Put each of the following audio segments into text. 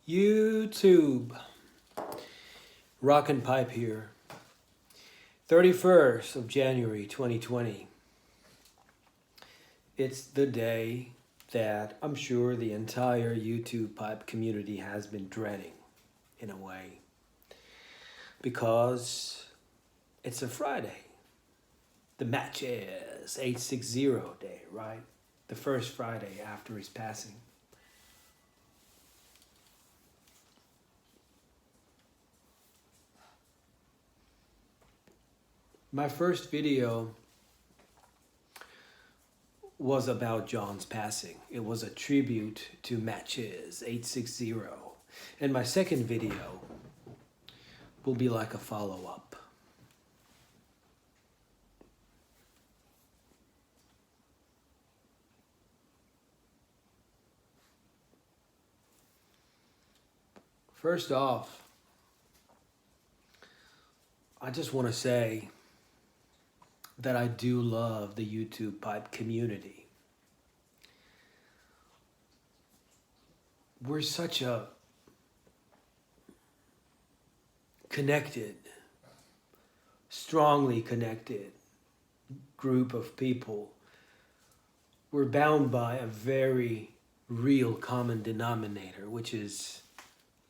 YouTube. Rock and Pipe here. 31st of January 2020. It's the day that I'm sure the entire YouTube Pipe community has been dreading, in a way. Because it's a Friday. The Matches860 day, right? The first Friday after his passing. My first video was about John's passing. It was a tribute to Matches860. And my second video will be like a follow-up. First off, I just want to say that I do love the YouTube Pipe community. We're such a connected, strongly connected group of people. We're bound by a very real common denominator, which is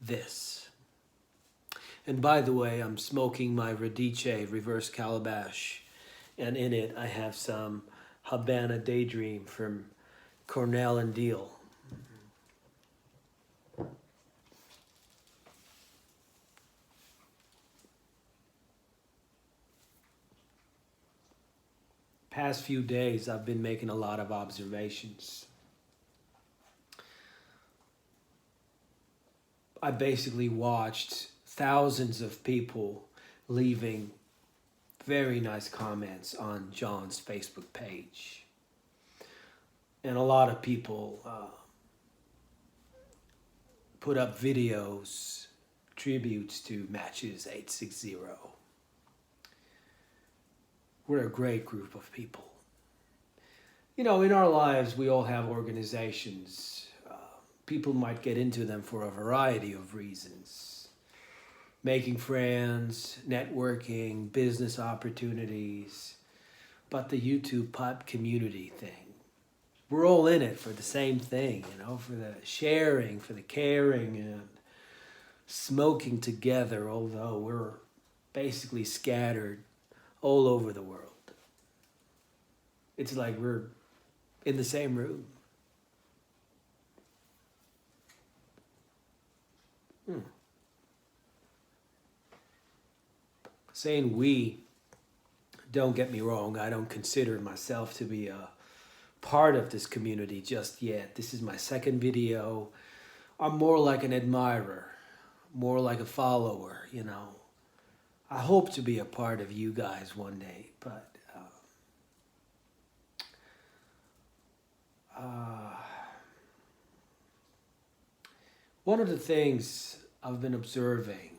this. And by the way, I'm smoking my Radice reverse calabash. And in it, I have some Habana Daydream from Cornell and Deal. Past few days, I've been making a lot of observations. I basically watched thousands of people leaving very nice comments on John's Facebook page. And a lot of people put up videos, tributes to Matches860. We're a great group of people. You know, in our lives, we all have organizations. People might get into them for a variety of reasons. Making friends, networking, business opportunities, but the YouTube Pipe community thing. We're all in it for the same thing, you know, for the sharing, for the caring, and smoking together, although we're basically scattered all over the world. It's like we're in the same room. Saying we, don't get me wrong, I don't consider myself to be a part of this community just yet. This is my second video. I'm more like an admirer, more like a follower, you know. I hope to be a part of you guys one day, but one of the things I've been observing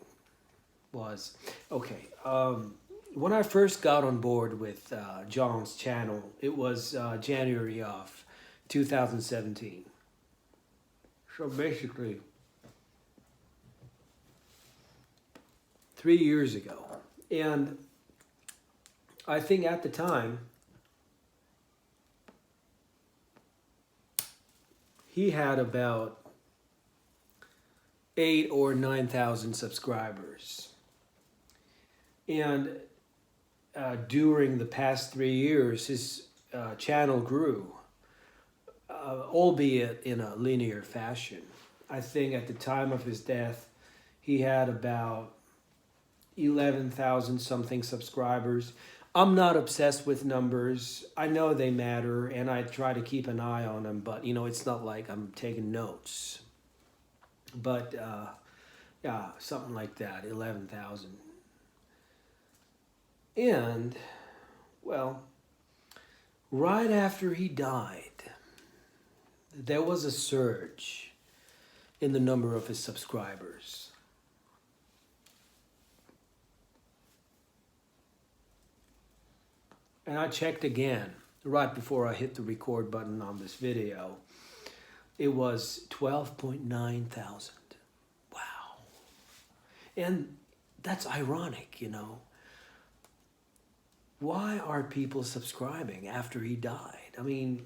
was, okay, when I first got on board with John's channel, it was January of 2017. So basically, 3 years ago. And I think at the time, he had about 8,000 or 9,000 subscribers. And during the past 3 years, his channel grew, albeit in a linear fashion. I think at the time of his death, he had about 11,000 something subscribers. I'm not obsessed with numbers. I know they matter, and I try to keep an eye on them, but you know, it's not like I'm taking notes. But yeah, something like that, 11,000. And, well, right after he died, there was a surge in the number of his subscribers. And I checked again right before I hit the record button on this video. It was 12.9 thousand. And that's ironic, Why are people subscribing after he died? I mean,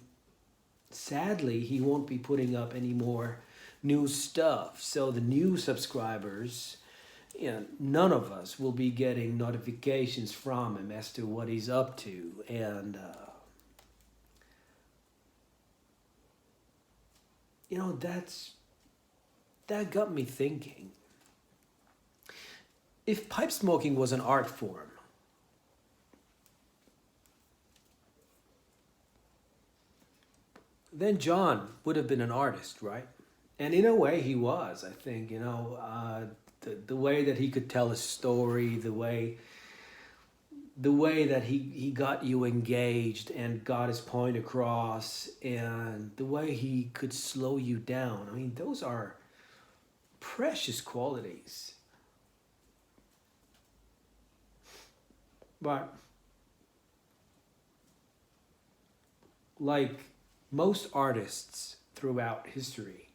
sadly, he won't be putting up any more new stuff. So the new subscribers, none of us will be getting notifications from him as to what he's up to. And, that got me thinking. If pipe smoking was an art form, then John would have been an artist, right? And in a way he was, I think, the way that he could tell a story, the way that he got you engaged and got his point across, and the way he could slow you down. I mean, those are precious qualities. But like most artists throughout history,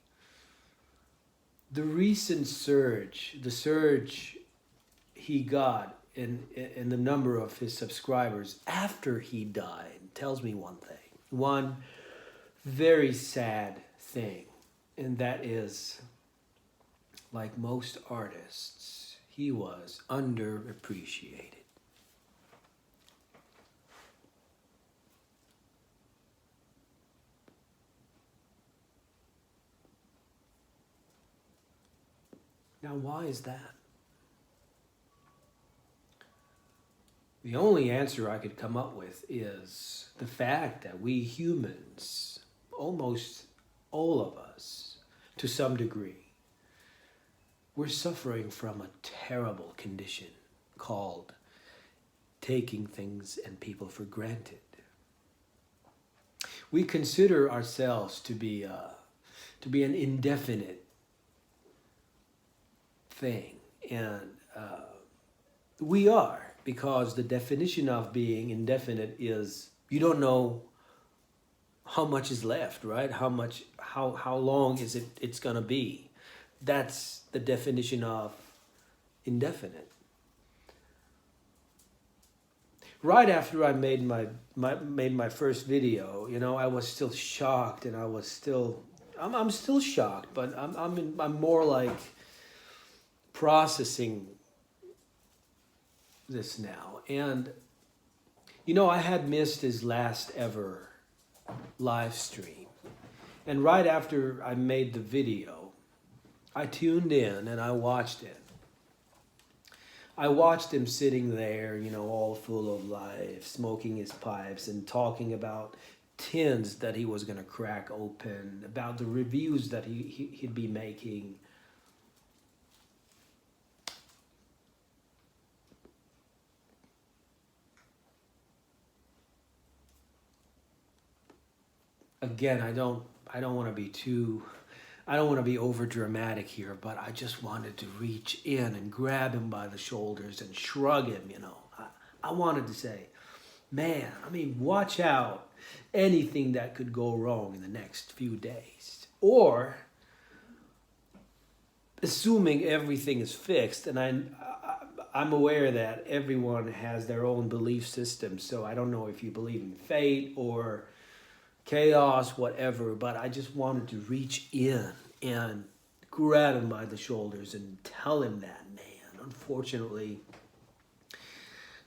the recent surge, the surge he got in the number of his subscribers after he died tells me one thing, one very sad thing, and that is, like most artists, he was underappreciated. Now, why is that? The only answer I could come up with is the fact that we humans, almost all of us, to some degree, we're suffering from a terrible condition called taking things and people for granted. We consider ourselves to be an indefinite thing, and we are, because the definition of being indefinite is you don't know how much is left, right? How long is it's gonna be? That's the definition of indefinite. Right after I made my first video, I was still shocked, and I'm still shocked, but I'm more like processing this now. And I had missed his last ever live stream, and right after I made the video, I tuned in and I watched it. I watched him sitting there, all full of life, smoking his pipes and talking about tins that he was going to crack open, about the reviews that he'd be making. Again, I don't want to be over dramatic here, but I just wanted to reach in and grab him by the shoulders and shrug him, I wanted to say, man, watch out. Anything that could go wrong in the next few days. Or, assuming everything is fixed, and I'm aware that everyone has their own belief system, so I don't know if you believe in fate or chaos, whatever, but I just wanted to reach in and grab him by the shoulders and tell him that, man, unfortunately,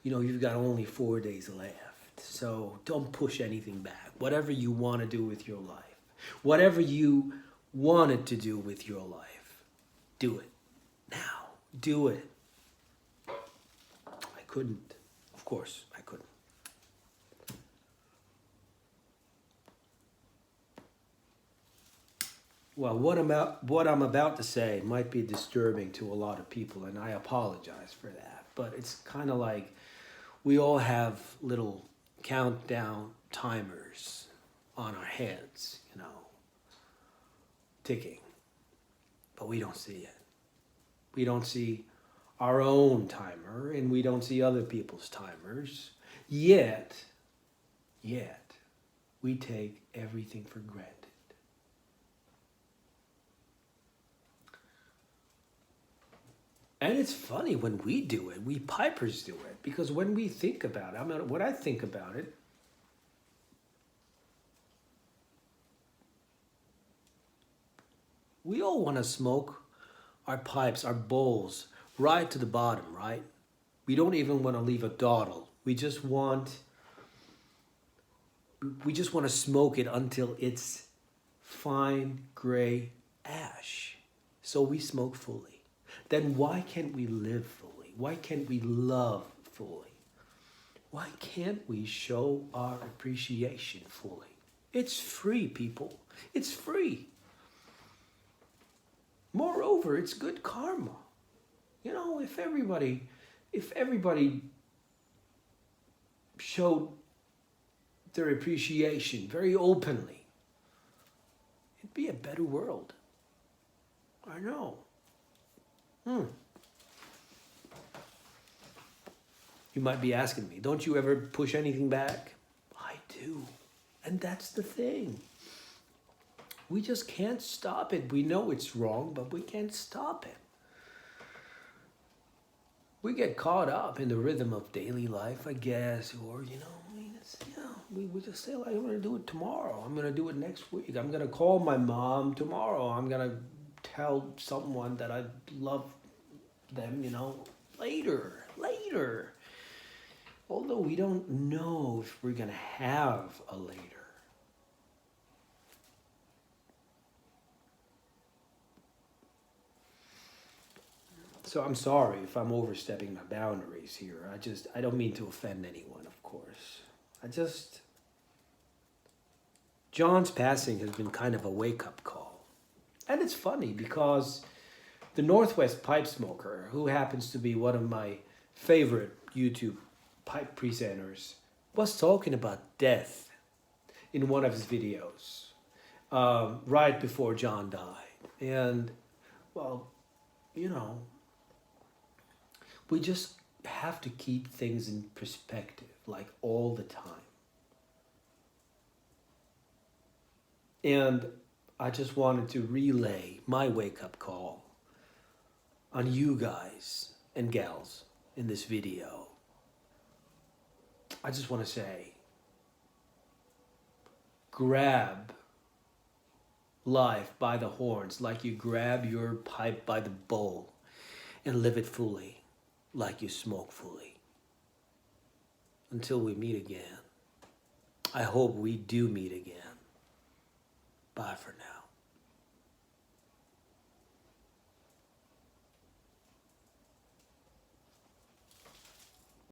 you've got only 4 days left. So don't push anything back. Whatever you want to do with your life, whatever you wanted to do with your life, do it now. Do it. I couldn't. Of course, I couldn't. Well, what I'm about to say might be disturbing to a lot of people, and I apologize for that. But it's kind of like we all have little countdown timers on our heads, ticking. But we don't see it. We don't see our own timer, and we don't see other people's timers. Yet, we take everything for granted. And it's funny when we do it, we pipers do it, because when we think about it, I mean, when I think about it, we all want to smoke our pipes, our bowls, right to the bottom, right? We don't even want to leave a dawdle. We just want to smoke it until it's fine gray ash. So we smoke fully. Then why can't we live fully? Why can't we love fully? Why can't we show our appreciation fully? It's free, people. It's free. Moreover, it's good karma. You know, if everybody showed their appreciation very openly, it'd be a better world. I know. You might be asking me, don't you ever push anything back? I do. And that's the thing. We just can't stop it. We know it's wrong, but we can't stop it. We get caught up in the rhythm of daily life, I guess, or, we just say, like, I'm going to do it tomorrow. I'm going to do it next week. I'm going to call my mom tomorrow. I'm going to tell someone that I love them, later. Although we don't know if we're going to have a later. So I'm sorry if I'm overstepping my boundaries here. I don't mean to offend anyone, of course. John's passing has been kind of a wake-up call. And it's funny because the Northwest pipe smoker, who happens to be one of my favorite YouTube pipe presenters, was talking about death in one of his videos right before John died. And, well, we just have to keep things in perspective, like all the time. And I just wanted to relay my wake-up call on you guys and gals in this video. I just want to say, grab life by the horns like you grab your pipe by the bowl, and live it fully like you smoke fully. Until we meet again. I hope we do meet again. Bye for now.